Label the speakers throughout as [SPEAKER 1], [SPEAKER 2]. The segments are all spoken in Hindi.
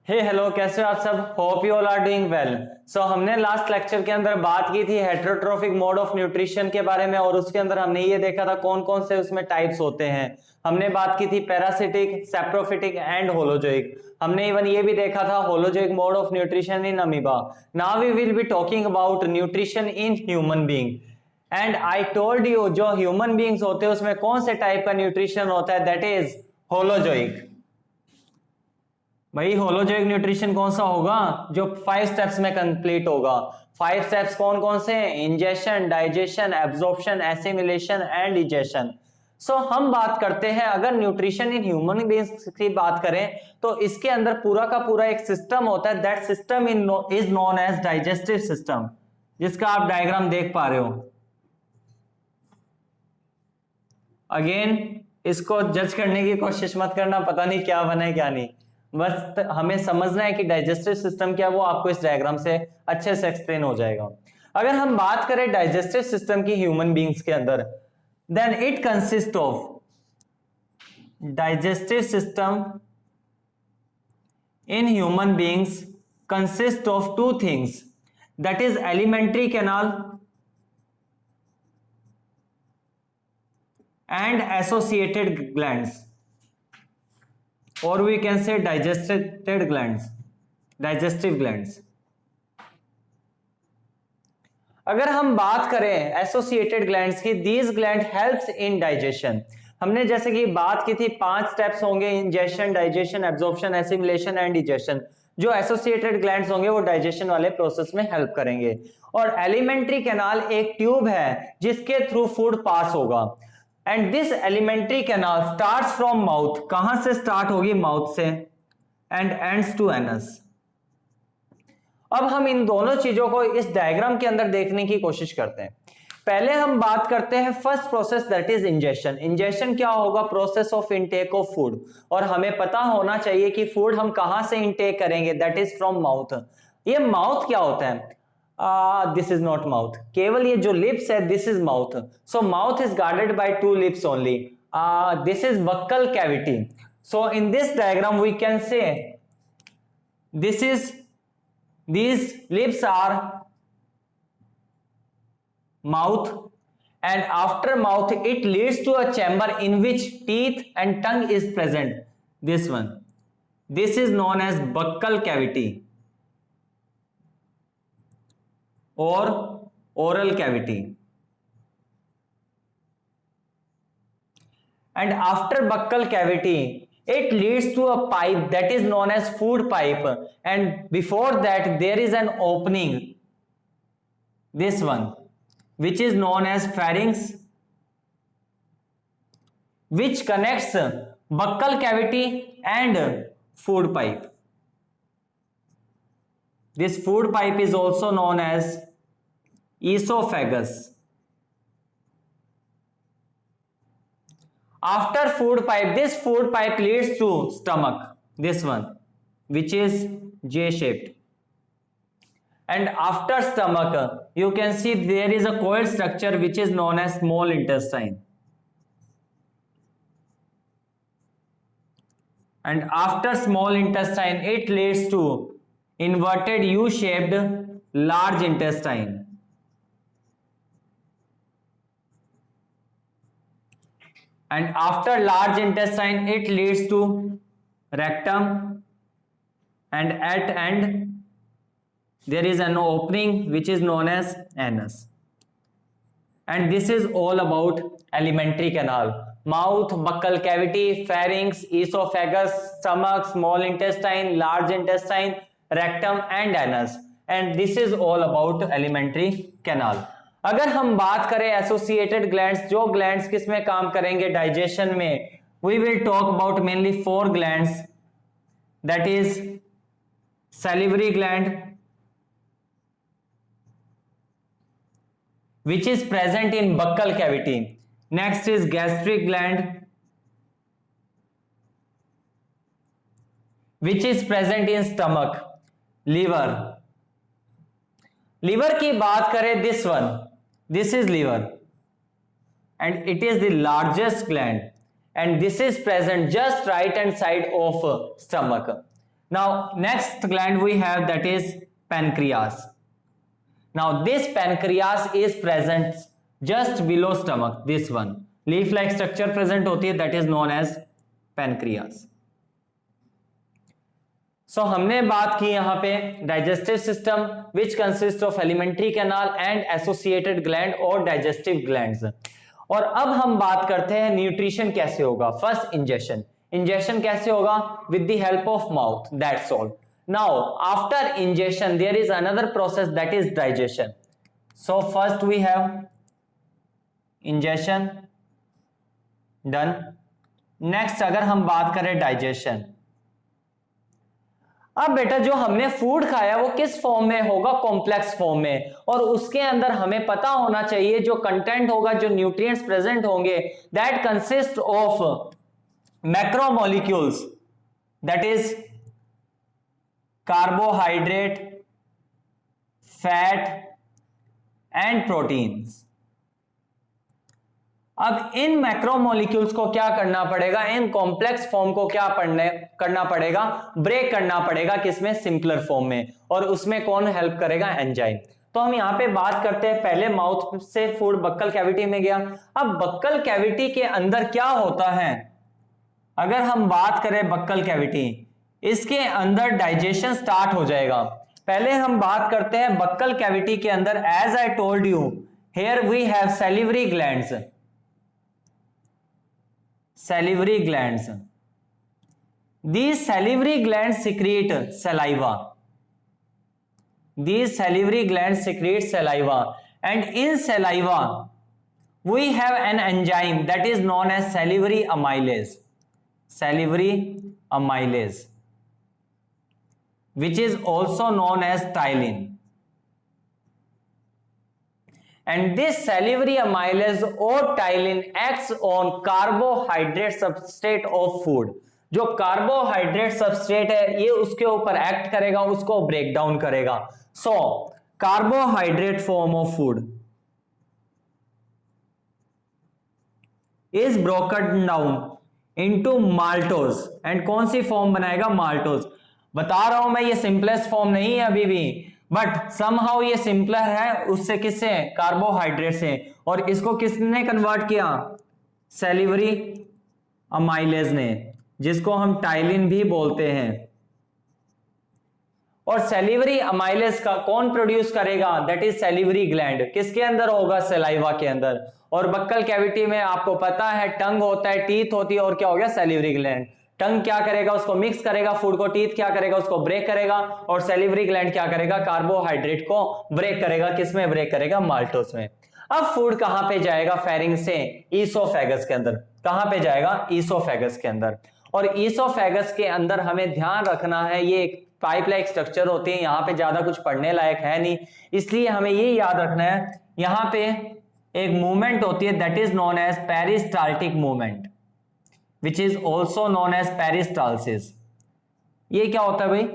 [SPEAKER 1] हे हेलो, कैसे हो आप सब। Hope you all are doing well. So हमने लास्ट लेक्चर के अंदर बात की थी हेटेरोट्रोफिक मोड ऑफ न्यूट्रिशन के बारे में, और उसके अंदर हमने ये देखा था कौन कौन से उसमें टाइप्स होते हैं। हमने बात की थी पैरासिटिक, सैप्रोफिटिक एंड होलोजोइक। हमने इवन ये भी देखा था holozoic mode of nutrition in amoeba. Now we will be talking about nutrition in human being. And I told you जो ह्यूमन बीइंग्स होते हैं उसमें कौन से टाइप का न्यूट्रिशन होता है, दैट इज होलोजोइक। भाई होलोजोइक न्यूट्रिशन कौन सा होगा, जो 5 स्टेप्स में कंप्लीट होगा। 5 स्टेप्स कौन कौन से हैं? Ingestion, digestion, absorption, assimilation and egestion. So हम बात करते हैं, अगर न्यूट्रिशन इन ह्यूमन बीइंग्स की बात करें तो इसके अंदर पूरा का पूरा एक सिस्टम होता है, that system is known as digestive system, जिसका आप डायग्राम देख पा रहे हो। अगेन इसको जज करने की कोशिश मत करना, पता नहीं क्या बना है क्या नहीं, बस हमें समझना है कि डाइजेस्टिव सिस्टम क्या है, वो आपको इस डायग्राम से अच्छे से एक्सप्लेन हो जाएगा। अगर हम बात करें डाइजेस्टिव सिस्टम की ह्यूमन बीइंग्स के अंदर, then it consist of digestive system in human beings consist of 2 things, that is elementary canal and associated glands, or we can say digestive glands। अगर हम बात करें एसोसिएटेड ग्लैंड्स की, these gland helps in digestion. हमने जैसे कि बात की थी 5 स्टेप्स होंगे, ingestion, digestion, absorption, assimilation and digestion. जो एसोसिएटेड ग्लैंड्स होंगे वो डाइजेशन वाले प्रोसेस में हेल्प करेंगे। और एलिमेंट्री कैनाल एक ट्यूब है जिसके थ्रू फूड पास होगा। And this alimentary canal starts from mouth, कहां से स्टार्ट होगी? माउथ से, एंड एंड्स टू एनस। अब हम इन दोनों चीजों को इस डायग्राम के अंदर देखने की कोशिश करते हैं। पहले हम बात करते हैं first process, that is ingestion. Ingestion क्या होगा? Process of intake of food. और हमें पता होना चाहिए कि फूड हम कहां से इनटेक करेंगे, दैट इज फ्रॉम माउथ। ये माउथ क्या होता है? दिस इज नॉट माउथ, केवल ये जो लिप्स है this is mouth. So mouth is guarded by 2 lips only. This is buccal cavity. So in this diagram we can say this is these lips are mouth, and after mouth it leads to a chamber in which teeth and tongue is present. This is known as buccal cavity or oral cavity. And after buccal cavity it leads to a pipe that is known as food pipe, and before that there is an opening, this one, which is known as pharynx, which connects buccal cavity and food pipe. This food pipe is also known as esophagus. After food pipe, this food pipe leads to stomach, this one, which is J-shaped. And after stomach you can see there is a coiled structure which is known as small intestine. And after small intestine it leads to inverted U-shaped large intestine. And after large intestine it leads to rectum, and at end there is an opening which is known as anus. And this is all about alimentary canal: mouth, buccal cavity, pharynx, esophagus, stomach, small intestine, large intestine, rectum and anus. And this is all about alimentary canal. अगर हम बात करें एसोसिएटेड ग्लैंड्स, जो ग्लैंड्स किस में काम करेंगे डाइजेशन में, we will talk about mainly 4 glands, that is salivary gland which is present in buccal cavity. Next is gastric gland which is present in stomach. liver की बात करें, this one, this is liver and it is the largest gland, and this is present just right hand side of stomach. Now next gland we have, that is pancreas. Now this pancreas is present just below stomach, this one leaf like structure present होती है, that is known as pancreas. So हमने बात की यहाँ पे digestive system which consist of alimentary canal and associated gland और डाइजेस्टिव ग्लैंड्स। और अब हम बात करते हैं न्यूट्रिशन कैसे होगा। फर्स्ट इंजेक्शन, इंजेक्शन कैसे होगा? With the help of mouth, that's all. Now after injection there is another process, that is digestion. So first we have injection done. Next अगर हम बात करें डाइजेशन, अब बेटा जो हमने फूड खाया वो किस फॉर्म में होगा? कॉम्प्लेक्स फॉर्म में। और उसके अंदर हमें पता होना चाहिए जो कंटेंट होगा, जो न्यूट्रिएंट्स प्रेजेंट होंगे, that consist of macromolecules, that is carbohydrate, fat and proteins. अब इन मैक्रोमोलिक्यूल्स को क्या करना पड़ेगा? इन कॉम्प्लेक्स फॉर्म को क्या करना पड़ेगा? ब्रेक करना पड़ेगा। किसमें? सिंपलर फॉर्म में। और उसमें कौन हेल्प करेगा? एंजाइम। तो हम यहां पे बात करते हैं, पहले माउथ से फूड बक्कल कैविटी में गया। अब बक्कल कैविटी के अंदर क्या होता है? अगर हम बात करें बक्कल कैविटी, इसके अंदर डाइजेशन स्टार्ट हो जाएगा। पहले हम बात करते हैं बक्कल कैविटी के अंदर, as I told you here we have salivary glands, salivary glands. These salivary glands secrete saliva. These salivary glands secrete saliva, and in saliva we have an enzyme that is known as salivary amylase. Salivary amylase, which is also known as ptyalin. And this salivary amylase or ptyalin acts on carbohydrate substrate of food. जो कार्बोहाइड्रेट सबस्ट्रेट है ये उसके ऊपर एक्ट करेगा, उसको ब्रेक डाउन करेगा। So carbohydrate form of food is broken down into maltose, and कौन सी फॉर्म बनाएगा? माल्टोज। बता रहा हूं मैं ये सिंपलेस्ट फॉर्म नहीं है अभी भी, बट समहाउ ये सिंपलर है उससे, किससे? कार्बोहाइड्रेट से। और इसको किसने कन्वर्ट किया? सैलिवरी अमाइलेज ने, जिसको हम टाइलिन भी बोलते हैं। और सैलिवरी अमाइलेज का कौन प्रोड्यूस करेगा? That is salivary gland. किसके अंदर होगा? सलाइवा के अंदर। और बक्कल कैविटी में आपको पता है टंग होता है, टीथ होती है, और क्या हो गया? Salivary gland. टंग क्या करेगा? उसको मिक्स करेगा फूड को। टीथ क्या करेगा? उसको ब्रेक करेगा। और सैलिवरी ग्लैंड क्या करेगा? कार्बोहाइड्रेट को ब्रेक करेगा। किसमें ब्रेक करेगा? माल्टोस में। अब फूड कहां पे जाएगा? फेरिंग्स से ईसोफेगस के अंदर। कहां पे जाएगा? ईसोफेगस के अंदर। और ईसोफेगस के अंदर हमें ध्यान रखना है, ये एक पाइप लाइक स्ट्रक्चर होती है, यहाँ पे ज्यादा कुछ पढ़ने लायक है नहीं, इसलिए हमें ये याद रखना है, यहाँ पे एक मूवमेंट होती है that is known as peristaltic movement, which is also known as peristalsis. ये क्या होता है भाई?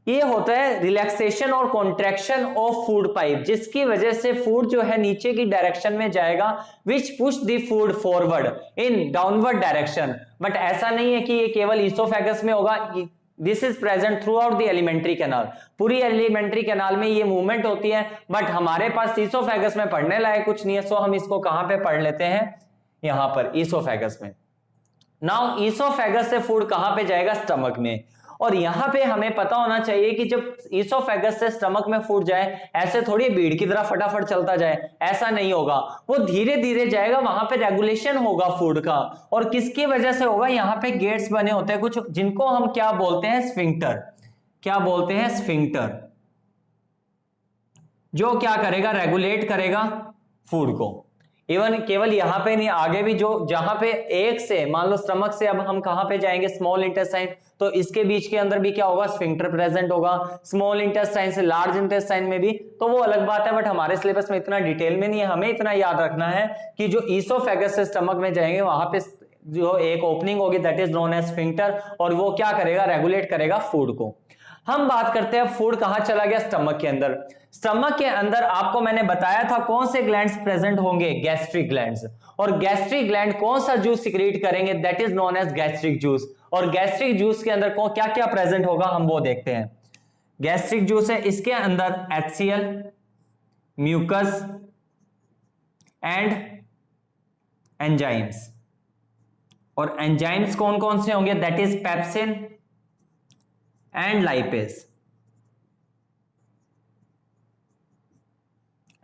[SPEAKER 1] ये होता है रिलैक्सेशन और कॉन्ट्रैक्शन ऑफ फूड पाइप, जिसकी वजह से फूड जो है नीचे की डायरेक्शन में जाएगा, which push the food forward in downward direction. But ऐसा नहीं है कि ये केवल ईसोफेगस में होगा, this is present throughout the alimentary canal. पूरी एलिमेंट्री कैनाल में ये मूवमेंट होती है, बट हमारे पास ईसोफेगस में पढ़ने लायक कुछ नहीं है, सो हम इसको कहां पे पढ़ लेते हैं? यहां पर ईसोफेगस में। नाउ ईसोफेगस से फूड कहां पे जाएगा? स्टमक में। और यहां पे हमें पता होना चाहिए कि जब ईसोफेगस से स्टमक में फूड जाए, ऐसे थोड़ी भीड़ की तरह फटाफट चलता जाए, ऐसा नहीं होगा, वो धीरे धीरे जाएगा। वहां पे रेगुलेशन होगा फूड का, और किसकी वजह से होगा? यहाँ पे गेट्स बने होते हैं कुछ, जिनको हम क्या बोलते हैं? स्फिंक्टर। क्या बोलते हैं? स्फिंक्टर, जो क्या करेगा? रेगुलेट करेगा फूड को। इवन केवल यहां पे नहीं, आगे भी, जो जहां पे एक से, मान लो स्टमक से अब हम कहां पे जाएंगे? स्मॉल इंटेस्टाइन, तो इसके बीच के अंदर भी क्या होगा? स्फिंक्टर प्रेजेंट होगा। स्मॉल इंटेस्टाइन से लार्ज इंटेस्टाइन में भी, तो वो अलग बात है, बट हमारे सिलेबस में इतना डिटेल में नहीं है। हमें इतना याद रखना है कि जो ईसोफेगस से स्टमक में जाएंगे, वहां पे जो एक ओपनिंग होगी that is known as sphincter, और वो क्या करेगा? रेगुलेट करेगा फूड को। हम बात करते हैं फूड कहां चला गया, स्टमक के अंदर। स्टमक के अंदर आपको मैंने बताया था कौन से ग्लैंड्स प्रेजेंट होंगे, गैस्ट्रिक ग्लैंड्स। और गैस्ट्रिक ग्लैंड कौन सा जूस सिक्रीट करेंगे, that is known as gastric juice. और गैस्ट्रिक जूस के अंदर क्या क्या प्रेजेंट होगा हम वो देखते हैं। गैस्ट्रिक जूस है, इसके अंदर HCl, म्यूकस एंड एंजाइम्स। और एंजाइम्स कौन कौन से होंगे, that is pepsin and lipase.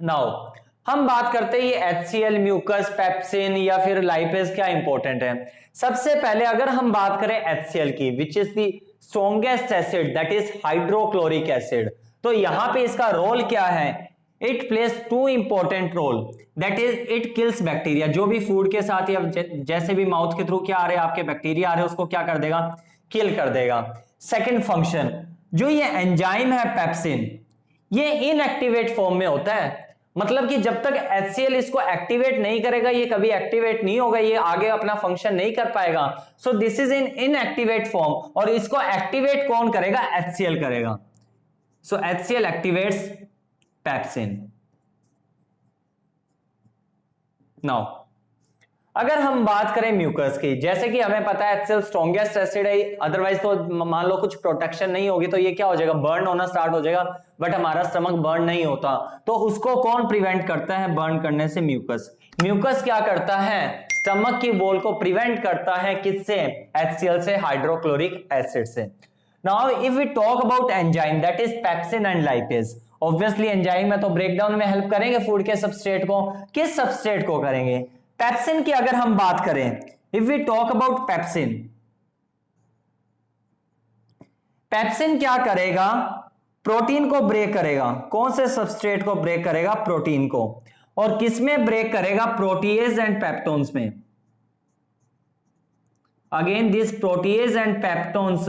[SPEAKER 1] Now हम बात करते हैं ये HCl, म्यूकस, पेप्सिन या फिर लाइपेज क्या इंपॉर्टेंट है। सबसे पहले अगर हम बात करें HCl की, which is the strongest acid, that is hydrochloric acid. तो यहां पे इसका रोल क्या है, it plays two important role, that is it kills bacteria. जो भी फूड के साथ या जैसे भी माउथ के थ्रू क्या आ रहे हैं आपके बैक्टीरिया आ रहे हैं, उसको क्या कर देगा, किल कर देगा। सेकेंड फंक्शन, जो ये एंजाइम है पेप्सिन, ये इनएक्टिवेट फॉर्म में होता है। मतलब कि जब तक HCl इसको एक्टिवेट नहीं करेगा ये कभी एक्टिवेट नहीं होगा, ये आगे अपना फंक्शन नहीं कर पाएगा। So this is in inactivate form. और इसको एक्टिवेट कौन करेगा, HCl करेगा। सो HCl एक्टिवेट्स पेप्सिन। नाउ अगर हम बात करें म्यूकस की, जैसे कि हमें पता है HCl स्ट्रॉन्गेस्ट एसिड है, अदरवाइज तो मान लो कुछ प्रोटेक्शन नहीं होगी तो ये क्या हो जाएगा, बर्न होना स्टार्ट हो जाएगा। बट हमारा स्टमक बर्न नहीं होता, तो उसको कौन प्रिवेंट करता है बर्न करने से, म्यूकस। म्यूकस क्या करता है, स्टमक की वॉल को प्रिवेंट करता है, किससे, HCl से, हाइड्रोक्लोरिक एसिड से। Now if we talk about enzyme, that is pepsin and lipase. Obviously enzyme में तो ब्रेकडाउन में हेल्प करेंगे फूड के सबस्ट्रेट को। किस सबस्ट्रेट को करेंगे, पेप्सिन की अगर हम बात करें, if we talk about pepsin, pepsin क्या करेगा, प्रोटीन को ब्रेक करेगा। कौन से सबस्ट्रेट को ब्रेक करेगा, प्रोटीन को। और किस में ब्रेक करेगा, प्रोटीएज एंड पेप्टोन्स में। Again this protease and peptones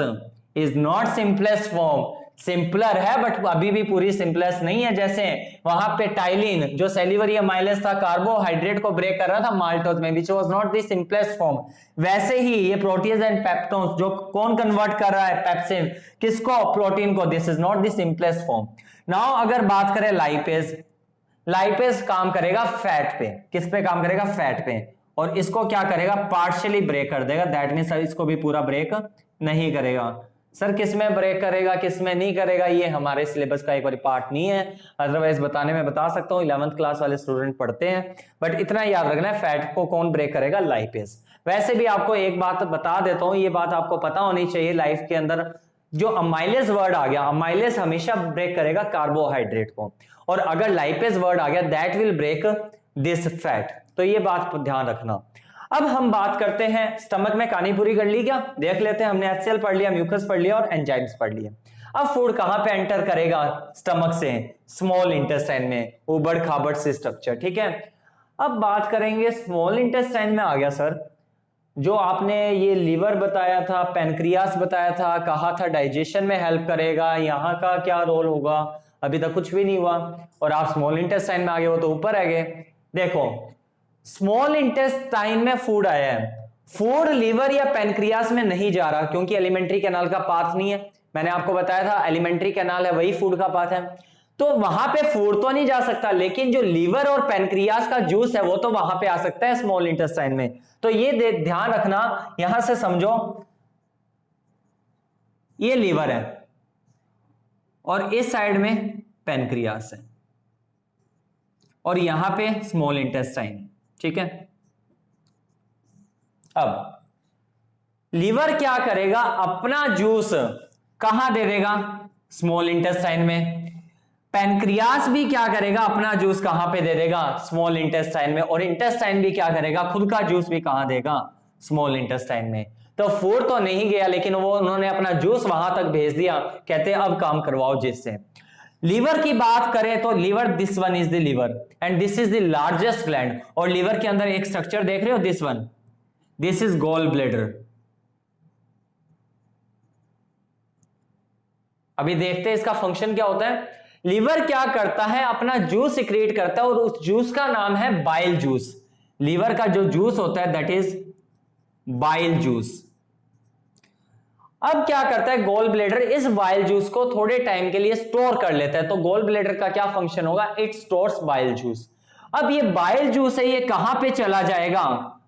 [SPEAKER 1] is not simplest form, simpler है बट अभी भी पूरी सिंपलेस्ट नहीं है। जैसे वहां पे टाइलिन जो सेल्यूलर अमाइलेज था, कार्बोहाइड्रेट को ब्रेक कर रहा था माल्टोज में, which was not the simplest form. वैसे ही ये प्रोटीज एंड पेप्टोन्स जो कौन कन्वर्ट कर रहा है, पेप्सिन, किसको, प्रोटीन को। This is not the simplest form. Now अगर बात करें लाइपेज, लाइपेज काम करेगा फैट पे। किस पे काम करेगा, फैट पे। और इसको क्या करेगा, पार्शियली ब्रेक कर देगा, दैट मींस इसको भी पूरा ब्रेक नहीं करेगा। सर किस में ब्रेक करेगा किस में नहीं करेगा, ये हमारे सिलेबस का एक बार पार्ट नहीं है, अदरवाइज बताने में बता सकता हूँ, 11th क्लास वाले स्टूडेंट पढ़ते हैं। बट इतना याद रखना है, फैट को कौन ब्रेक करेगा, लाइपेज। वैसे भी आपको एक बात बता देता हूँ, ये बात आपको पता होनी चाहिए, लाइफ के अंदर जो अमाइलेज वर्ड आ गया, अमाइलेज हमेशा ब्रेक करेगा कार्बोहाइड्रेट को, और अगर लाइपेज वर्ड आ गया that will break this fat. तो ये बात ध्यान रखना। अब हम बात करते हैं, स्टमक में कहानी पूरी कर ली क्या, देख लेते हैं। हमने HCl पढ़ लिया, म्यूकस पढ़ लिया और एंजाइम्स पढ़ लिए। अब फूड कहां पे एंटर करेगा, स्टमक से स्मॉल इंटेस्टाइन में, उबड़ खाबड़ से स्ट्रक्चर, ठीक है। अब बात करेंगे स्मॉल इंटेस्टाइन में आ गया सर, जो आपने ये लीवर बताया था, पैनक्रियास बताया था, कहा था डाइजेशन में हेल्प करेगा, यहाँ का क्या रोल होगा, अभी तक कुछ भी नहीं हुआ। और आप स्मॉल इंटेस्टाइन में आ गए, वो तो ऊपर आ गए। देखो स्मॉल इंटेस्टाइन में फूड आया है, फूड लीवर या पैनक्रियास में नहीं जा रहा क्योंकि एलिमेंट्री कैनाल का पाथ नहीं है। मैंने आपको बताया था एलिमेंट्री कैनाल है वही फूड का पाथ है, तो वहां पे फूड तो नहीं जा सकता, लेकिन जो लीवर और पैनक्रियास का जूस है वो तो वहां पे आ सकता है स्मॉल इंटेस्टाइन में। तो ये ध्यान रखना, यहां से समझो ये लीवर है और इस साइड में पैनक्रियास है और यहां पे स्मॉल इंटेस्टाइन, ठीक है। अब लीवर क्या करेगा, अपना जूस कहां दे देगा, स्मॉल इंटेस्टाइन में। पैनक्रियास भी क्या करेगा, अपना जूस कहां पे दे देगा, स्मॉल इंटेस्टाइन में। और इंटेस्टाइन भी क्या करेगा, खुद का जूस भी कहां देगा, स्मॉल इंटेस्टाइन में। तो फूड तो नहीं गया, लेकिन वो उन्होंने अपना जूस वहां तक भेज दिया, कहते हैं अब काम करवाओ जिससे। लीवर की बात करें तो liver, this one is the liver and this is the largest gland. और लीवर के अंदर एक स्ट्रक्चर देख रहे हो, this one, this is gall bladder. अभी देखते हैं इसका फंक्शन क्या होता है। लीवर क्या करता है, अपना जूस सिक्रीट करता है और उस जूस का नाम है बाइल जूस। लीवर का जो जूस होता है दैट इज बाइल जूस। अब क्या करता है गोल ब्लेडर, इस बाइल जूस को थोड़े टाइम के लिए स्टोर कर लेता है। तो गोल ब्लेडर का क्या फंक्शन होगा, इट स्टोर्स बाइल जूस। अब ये बाइल जूस है ये कहां पे चला जाएगा,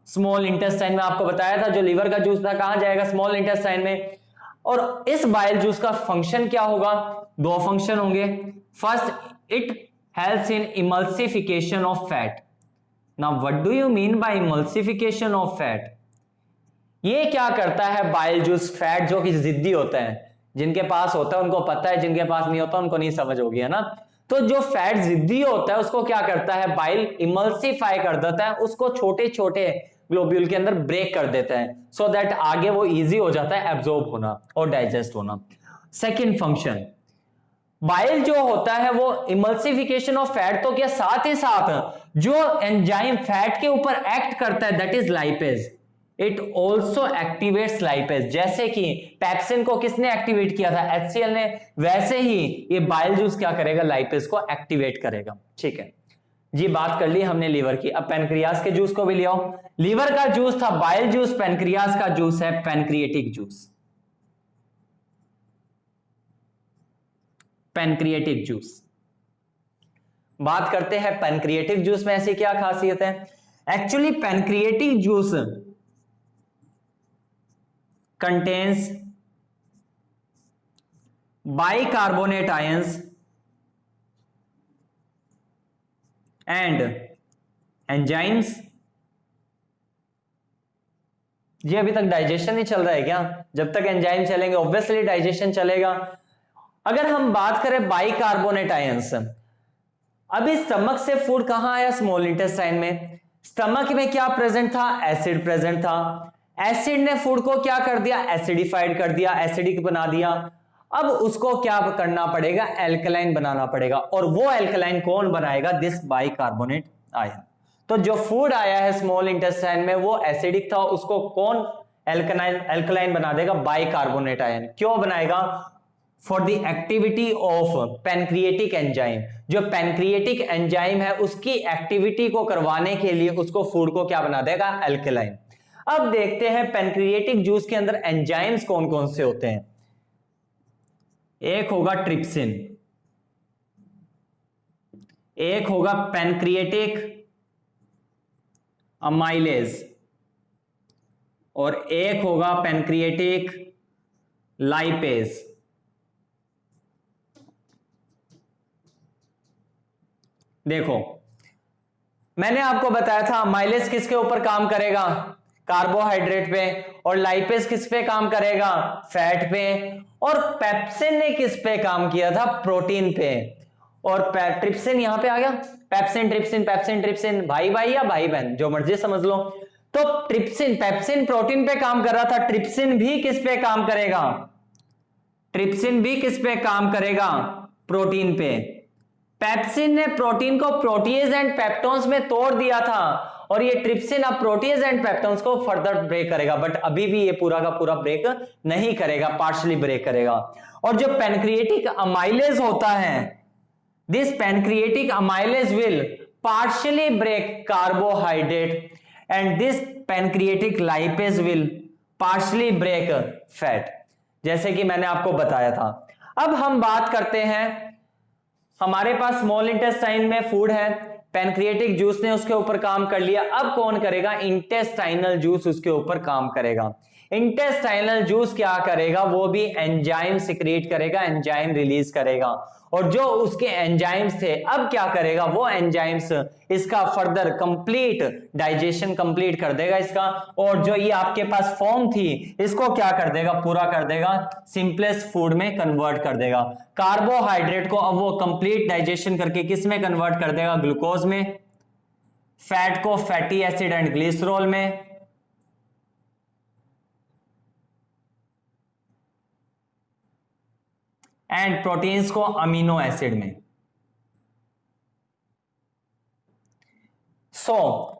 [SPEAKER 1] स्मॉल इंटेस्टाइन में। आपको बताया था जो लीवर का जूस था कहां जाएगा, स्मॉल इंटेस्टाइन में। और इस बाइल जूस का फंक्शन क्या होगा, दो फंक्शन होंगे। First, it helps in emulsification of fat. Now what do you mean by emulsification of fat? ये क्या करता है बाइल जूस, फैट जो कि जिद्दी होते हैं, जिनके पास होता है उनको पता है, जिनके पास नहीं होता उनको नहीं समझ होगी, है ना। तो जो फैट जिद्दी होता है उसको क्या करता है बाइल इमल्सिफाई कर देता है, उसको छोटे छोटे ग्लोब्यूल के अंदर ब्रेक कर देता है, सो दैट आगे वो इजी हो जाता है एब्जॉर्ब होना और डाइजेस्ट होना। सेकेंड फंक्शन, बाइल जो होता है वो इमल्सिफिकेशन ऑफ फैट, तो क्या साथ ही साथ जो एंजाइम फैट के ऊपर एक्ट करता है that is lipase, it also activates lipase. जैसे कि पेप्सिन को किसने एक्टिवेट किया था, HCl ने, वैसे ही ये बाइल जूस क्या करेगा, लाइपेज को एक्टिवेट करेगा। ठीक है जी, बात कर ली हमने लीवर की। अब पैनक्रियाज के जूस को भी ले आओ। लीवर का जूस था बाइल जूस, पैनक्रियाज का जूस है पैनक्रिएटिक जूस। पैनक्रिएटिक जूस, बात करते हैं पैनक्रिएटिक जूस में ऐसी क्या खासियत है। Actually pancreatic juice contains bicarbonate ions and enzymes। जी अभी तक डाइजेशन नहीं चल रहा है क्या, जब तक एंजाइम चलेंगे ऑब्वियसली डाइजेशन चलेगा। अगर हम बात करें बाइकार्बोनेट आयंस, अभी स्टमक से फूड कहां आया, स्मॉल इंटेस्टाइन में। स्टमक में क्या प्रेजेंट था, एसिड प्रेजेंट था। एसिड ने फूड को क्या कर दिया, एसिडिफाइड कर दिया, एसिडिक बना दिया। अब उसको क्या करना पड़ेगा, एल्कलाइन बनाना पड़ेगा। और वो एल्कलाइन कौन बनाएगा, दिस बाइकार्बोनेट आयन। तो जो फूड आया है स्मॉल इंटेस्टाइन में वो एसिडिक था, उसको कौन एल्कलाइन बना देगा, बाइकार्बोनेट आयन। क्यों बनाएगा, for the activity of pancreatic enzyme. जो पैनक्रिएटिक एंजाइम है उसकी एक्टिविटी को करवाने के लिए उसको फूड को क्या बना देगा, एल्कलाइन। अब देखते हैं पैनक्रिएटिक जूस के अंदर एंजाइम्स कौन कौन से होते हैं। एक होगा ट्रिप्सिन, एक होगा पैनक्रिएटिक अमाइलेज, और एक होगा पैनक्रिएटिक लाइपेज। देखो मैंने आपको बताया था अमाइलेज किसके ऊपर काम करेगा, कार्बोहाइड्रेट पे, और लाइपेज किस पे काम करेगा, फैट पे, और पेप्सिन ने किस पे काम किया था, प्रोटीन पे। और ट्रिप्सिन यहां पे आ गया, पेप्सिन ट्रिप्सिन, पेप्सिन ट्रिप्सिन, भाई भाई या भाई बहन जो मर्जी समझ लो। तो ट्रिप्सिन, पेप्सिन प्रोटीन पे काम कर रहा था, ट्रिप्सिन भी किस पे काम करेगा, ट्रिप्सिन भी किस पे काम करेगा, प्रोटीन पे। पेप्सिन ने प्रोटीन को प्रोटीज एंड पेप्टोन्स में तोड़ दिया था, और ये ट्रिप्सिन अब प्रोटीज एंड पेप्टोन्स को फर्दर ब्रेक करेगा, बट अभी भी ये पूरा का पूरा ब्रेक नहीं करेगा, पार्शली ब्रेक करेगा। और जो पैनक्रिएटिक अमाइलेज होता है, this pancreatic amylase will partially break carbohydrate and this pancreatic lipase will partially break fat, जैसे कि मैंने आपको बताया था। अब हम बात करते हैं, हमारे पास स्मॉल इंटेस्टाइन में फूड है, पैनक्रिएटिक जूस ने उसके ऊपर काम कर लिया। अब कौन करेगा, इंटेस्टाइनल जूस उसके ऊपर काम करेगा। इंटेस्टाइनल जूस क्या करेगा, वो भी एंजाइम सिक्रीट करेगा, एंजाइम रिलीज करेगा। और जो उसके एंजाइम्स थे अब क्या करेगा, वो एंजाइम्स इसका फर्दर कंप्लीट डाइजेशन कंप्लीट कर देगा इसका, और जो ये आपके पास फॉर्म थी इसको क्या कर देगा, पूरा कर देगा, सिंपलेस्ट फूड में कन्वर्ट कर देगा। कार्बोहाइड्रेट को अब वो कंप्लीट डाइजेशन करके किस में कन्वर्ट कर देगा, ग्लूकोज में। फैट को फैटी एसिड एंड ग्लिसरॉल में, एंड प्रोटीन्स को अमीनो एसिड में। सो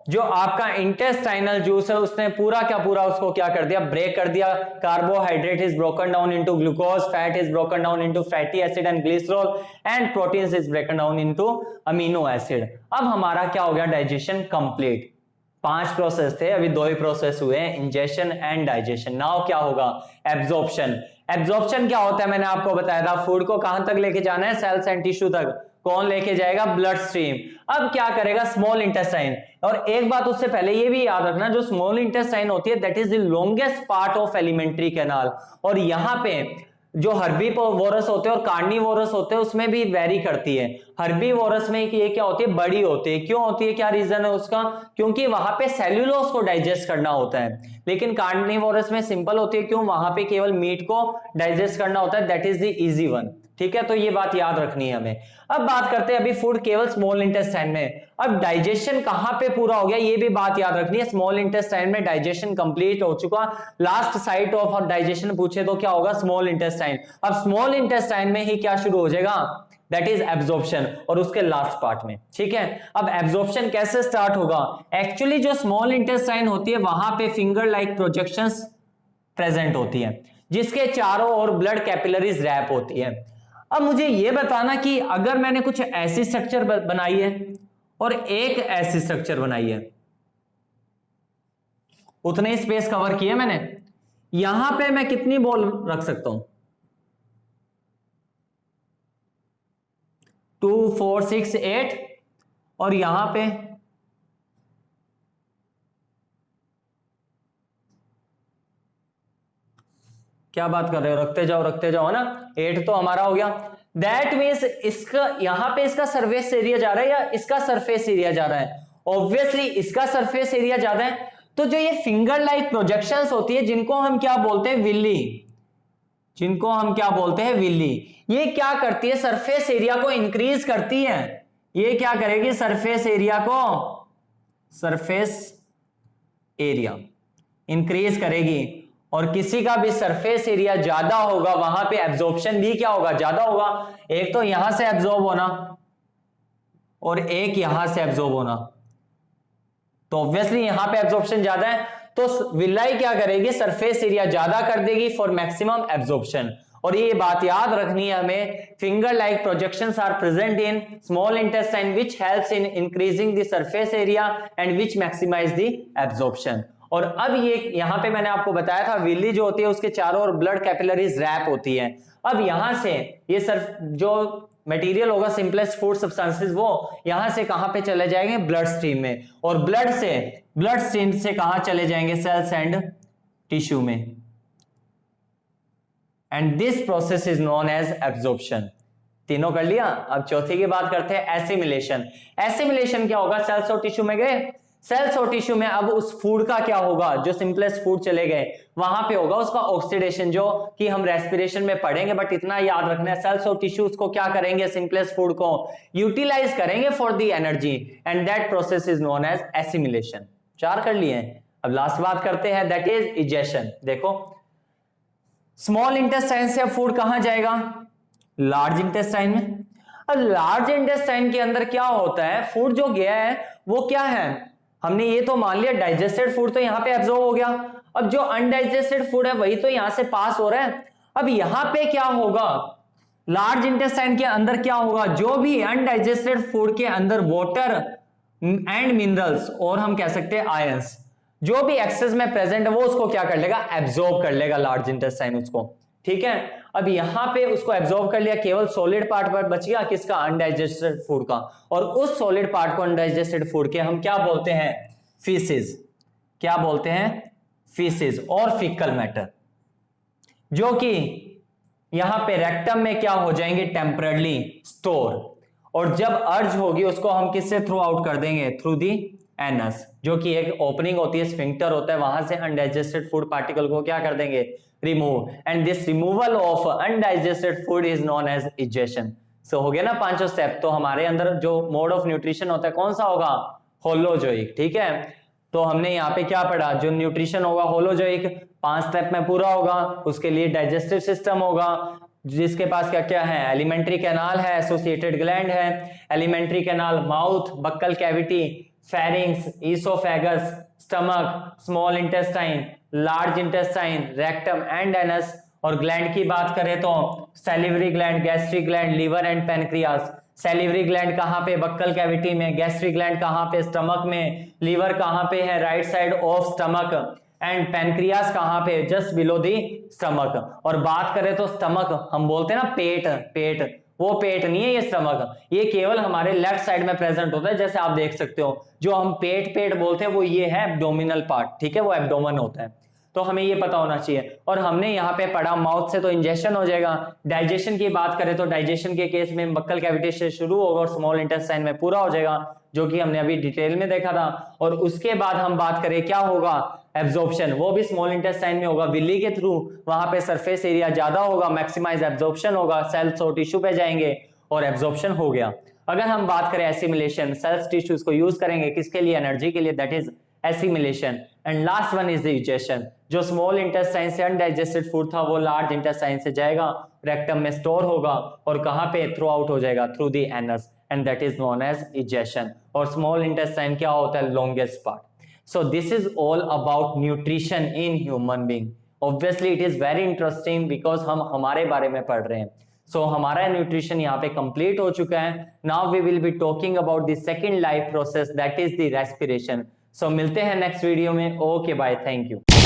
[SPEAKER 1] जो आपका इंटेस्टाइनल जूस है उसने पूरा क्या पूरा उसको क्या कर दिया, ब्रेक कर दिया। Carbohydrate is broken down into glucose, fat is broken down into fatty acid and glycerol, and proteins is broken down into amino acid. अब हमारा क्या हो गया, डाइजेशन कंप्लीट। 5 प्रोसेस थे, अभी 2 ही प्रोसेस हुए हैं, इंजेशन एंड डाइजेशन। नाउ क्या होगा, एब्जॉर्प्शन। एब्जॉर्प्शन क्या होता है, मैंने आपको बताया था, फूड को कहां तक लेके जाना है, सेल्स एंड टिश्यू तक। कौन लेके जाएगा, ब्लड स्ट्रीम। अब क्या करेगा, स्मॉल इंटेस्टाइन। और एक बात उससे पहले ये भी याद रखना, जो स्मॉल इंटेस्टाइन होती है that is the longest part of alimentary canal. और यहां पे जो हर्बीवोरस होते हैं और कार्निवोरस होते हैं उसमें भी वेरी करती है। हर्बीवोरस में ये क्या होती है, बड़ी होती है। क्यों होती है, क्या रीजन है उसका, क्योंकि वहां पे सेल्यूलोज को डाइजेस्ट करना होता है। लेकिन कार्निवोरस में सिंपल होती है, क्यों, वहां पे केवल मीट को डाइजेस्ट करना होता है, that is the easy one. ठीक है, तो ये बात याद रखनी है हमें। अब बात करते हैं, अभी फूड केवल स्मॉल इंटेस्टाइन में, अब डाइजेशन कहां पे पूरा हो गया, ये भी बात याद रखनी है। स्मॉल इंटेस्टाइन में डाइजेशन कंप्लीट हो चुका, लास्ट साइट ऑफ डाइजेशन पूछे तो क्या होगा, स्मॉल इंटेस्टाइन। अब स्मॉल इंटेस्टाइन में ही क्या शुरू हो जाएगा, दैट इज एब्जॉर्प्शन, और उसके लास्ट पार्ट में। ठीक है, अब एब्जॉर्प्शन कैसे स्टार्ट होगा, एक्चुअली जो स्मॉल इंटेस्टाइन होती है वहां पे फिंगर लाइक प्रोजेक्शंस प्रेजेंट होती है, जिसके चारों ओर ब्लड कैपिलरीज रैप होती है। अब मुझे यह बताना कि अगर मैंने कुछ ऐसी स्ट्रक्चर बनाई है और एक ऐसी स्ट्रक्चर बनाई है, उतने ही स्पेस कवर किए मैंने, यहां पे मैं कितनी बॉल रख सकता हूं, 2 4 6 8, और यहां पे क्या बात कर रहे हो, रखते जाओ ना, 8 तो हमारा हो गया। दैट मीन्स इसका यहां पे इसका सरफेस एरिया जा रहा है या इसका सरफेस एरिया जा रहा है, ऑब्वियसली इसका सरफेस एरिया ज्यादा है। तो जो ये फिंगर लाइक प्रोजेक्शंस होती है, जिनको हम क्या बोलते हैं, विल्ली, जिनको हम क्या बोलते हैं, विल्ली, ये क्या करती है, सरफेस एरिया को इंक्रीज करती है। ये क्या करेगी, सरफेस एरिया इंक्रीज करेगी, और किसी का भी सरफेस एरिया ज्यादा होगा वहां पे एब्जॉर्प्शन भी क्या होगा, ज्यादा होगा। एक तो यहां से एब्जॉर्ब होना और एक यहां से एब्जॉर्ब होना, तो ऑब्वियसली यहां पे एब्जॉर्प्शन ज्यादा है, तो विलाई क्या करेगी, सरफेस एरिया ज्यादा कर देगी फॉर मैक्सिमम एब्जॉर्प्शन। और ये बात याद रखनी है हमें, finger like projections are present in small intestine which helps in increasing the surface area and which maximize the absorption. और अब ये यहां पे मैंने आपको बताया था, विल्ली जो होती है उसके चारों ओर ब्लड कैपिलरीज रैप होती है। अब यहां से ये जो मटेरियल होगा, सिंपलेस्ट फूड सब्सटेंसेस, वो यहां से कहां पे चले जाएंगे, ब्लड स्ट्रीम में, और ब्लड स्ट्रीम से कहां चले जाएंगे, सेल्स एंड टिश्यू में। And this process is known as absorption. तीनों कर लिया, अब चौथी की बात करते हैं, एसिमिलेशन। एसिमिलेशन क्या होगा, सेल्स और टिश्यू में गए, सेल्स और टिश्यू में अब उस फूड का क्या होगा, जो सिंपलेस्ट फूड चले गए वहां पे होगा उसका ऑक्सीडेशन, जो कि हम रेस्पिरेशन में पढ़ेंगे, बट इतना याद रखना है, सेल्स और टिश्यूज को क्या करेंगे, सिंपलेस्ट फूड को यूटिलाइज करेंगे for the energy, and that process is known as assimilation. 4 कर लिए। अब लास्ट बात करते हैं, दैट इज इजेशन। देखो, स्मॉल इंटेस्टाइन से अब फूड कहां जाएगा, लार्ज इंटेस्टाइन में। अब लार्ज इंटेस्टाइन के अंदर क्या होता है, फूड जो गया है वो क्या है, हमने ये तो मान लिया डाइजेस्टेड फूड तो यहां पे एब्जॉर्ब हो गया। अब जो अनडाइजेस्टेड फूड है वही तो यहां से पास हो रहा है। अब यहां पे क्या होगा, लार्ज इंटेस्टाइन के अंदर क्या होगा, जो भी अनडाइजेस्टेड फूड के अंदर वाटर एंड मिनरल्स, और हम कह सकते हैं आयंस, जो भी एक्सेस में प्रेजेंट है वो उसको क्या कर लेगा, एब्जॉर्ब कर लेगा लार्ज इंटेस्टाइन उसको। ठीक है, अब यहां पे उसको एब्जॉर्ब कर लिया, केवल सॉलिड पार्ट पर बच गया, किसका, अनडाइजेस्टेड फूड का, और उस सॉलिड पार्ट को, अनडाइजेस्टेड फूड के, हम क्या बोलते हैं, फीसिस। क्या बोलते हैं, फीसिस और फीकल मैटर, जो कि यहां पे रेक्टम में क्या हो जाएंगे, टेम्पररी स्टोर, और जब अर्ज होगी उसको हम किससे थ्रू आउट कर देंगे, थ्रू दी एनस, जो कि एक ओपनिंग होती है, स्फिंक्टर होता है, वहां से अनडाइजेस्टेड फूड पार्टिकल को क्या कर देंगे, remove, and this removal of undigested food is known as egestion. So हो गया ना 5 स्टेप। तो हमारे अंदर जो मोड ऑफ न्यूट्रिशन होता है कौन सा होगा, होलोजोइक। ठीक है, तो हमने यहाँ पे क्या पढ़ा, जो न्यूट्रिशन होगा होलोजोइक 5 स्टेप में पूरा होगा, उसके लिए डाइजेस्टिव सिस्टम होगा, जिसके पास क्या क्या है, एलिमेंट्री कैनाल है, एसोसिएटेड ग्लैंड है, elementary canal, mouth, buccal cavity, pharynx, oesophagus, stomach, small intestine, large intestine, rectum and anus. और ग्लैंड की बात करें तो salivary gland, gastric gland, liver and pancreas, salivary gland कहाँ पे, बक्कल कैविटी में, गैस्ट्रिक ग्लैंड कहाँ पे, स्टमक में, लीवर कहाँ पे है, right side of stomach, and pancreas कहाँ पे, जस्ट बिलो दी स्टमक। और बात करें तो स्टमक, हम बोलते हैं ना पेट, पेट, वो पेट नहीं है ये स्टमक, ये केवल हमारे लेफ्ट साइड में प्रेजेंट होता है, जैसे आप देख सकते हो। जो हम पेट पेट बोलते हैं वो ये है एब्डोमिनल पार्ट, ठीक है, वो एब्डोमेन होता है। तो हमें ये पता होना चाहिए। और हमने यहाँ पे पढ़ा माउथ से तो इंजेक्शन हो जाएगा। डाइजेशन की बात करें तो डाइजेशन के केस में बक्कल कैविटी से शुरू होगा और स्मॉल इंटेस्टाइन में पूरा हो जाएगा, जो कि हमने अभी डिटेल में देखा था। और उसके बाद हम बात करें क्या होगा, एब्जॉर्प्शन, वो भी स्मॉल इंटेस्टाइन में होगा, विली के थ्रू। वहां पे सरफेस एरिया ज्यादा होगा, मैक्सिमाइज एब्जॉर्प्शन होगा, सेल्स और टिश्यू पे जाएंगे और एब्जॉर्प्शन हो गया। अगर हम बात करें एसिमिलेशन, सेल्स टिश्यूज को यूज करेंगे किसके लिए, एनर्जी के लिए, that is assimilation. And last one is digestion, जो स्मॉल इंटेस्टाइन से अनडाइजेस्टेड फूड था वो लार्ज इंटेस्टाइन से जाएगा, रेक्टम में स्टोर होगा और कहां पे, थ्रू आउट हो जाएगा, through the anus, and that is known as digestion. और स्मॉल इंटेस्टाइन क्या होता है, longest part. So this is all about nutrition in human being. Obviously it is very interesting because हम हमारे बारे में पढ़ रहे हैं। So हमारा न्यूट्रिशन यहाँ पे कंप्लीट हो चुका है। Now we will be talking about the second life process, that is the respiration. So मिलते हैं नेक्स्ट वीडियो में। Okay, bye, thank you.